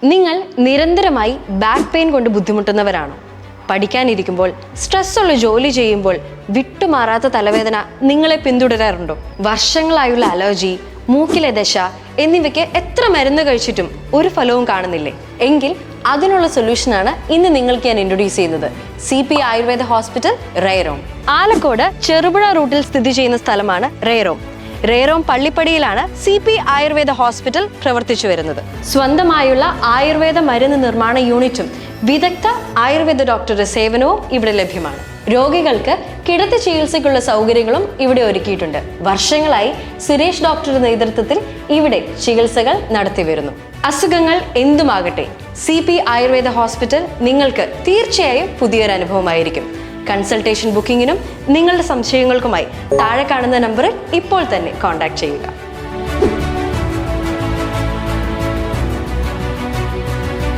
നിങ്ങൾ നിരന്തരമായി back pain കൊണ്ട് ബുദ്ധിമുട്ടുന്നവരാണോ? പഠിക്കാനിരിക്കുമ്പോൾ, സ്ട്രെസ്സുള്ള ജോലി ചെയ്യുമ്പോൾ വിട്ടുമാറാത്ത തലവേദന നിങ്ങളെ പിന്തുടരാറുണ്ടോ? വർഷങ്ങളായുള്ള അലർജി, മൂക്കിലെ ദശ എന്നിവയ്ക്ക് എത്ര മരുന്ന് കഴിച്ചിട്ടും ഒരു ഫലവും കാണുന്നില്ലേ? എങ്കിൽ അതിനുള്ള സൊല്യൂഷനാണ് ഇന്ന് നിങ്ങൾക്ക് ഞാൻ ഇൻട്രൊഡ്യൂസ് ചെയ്യുന്നത്. CP Ayurveda hospital, Rayarom. ആലക്കോട് ചെറുപുഴ റൂട്ടിൽ സ്ഥിതി ചെയ്യുന്ന സ്ഥലമാണ് റേറോം. റേറോം പള്ളിപ്പടിയിലാണ് CP ആയുർവേദ ഹോസ്പിറ്റൽ പ്രവർത്തിച്ചു വരുന്നത്. സ്വന്തമായുള്ള ആയുർവേദ മരുന്ന് നിർമ്മാണ യൂണിറ്റും വിദഗ്ധ ആയുർവേദ ഡോക്ടറുടെ സേവനവും ഇവിടെ ലഭ്യമാണ്. രോഗികൾക്ക് കിടത്തി ചികിത്സയ്ക്കുള്ള സൗകര്യങ്ങളും ഇവിടെ ഒരുക്കിയിട്ടുണ്ട്. വർഷങ്ങളായി സുരേഷ് ഡോക്ടറുടെ നേതൃത്വത്തിൽ ഇവിടെ ചികിത്സകൾ നടത്തിവരുന്നു. അസുഖങ്ങൾ എന്തുമാകട്ടെ, CP ആയുർവേദ ഹോസ്പിറ്റൽ നിങ്ങൾക്ക് തീർച്ചയായും പുതിയൊരു അനുഭവമായിരിക്കും. കൺസൾട്ടേഷൻ ബുക്കിങ്ങിനും നിങ്ങളുടെ സംശയങ്ങൾക്കുമായി താഴെ കാണുന്ന നമ്പറിൽ ഇപ്പോൾ തന്നെ കോൺടാക്ട് ചെയ്യുക.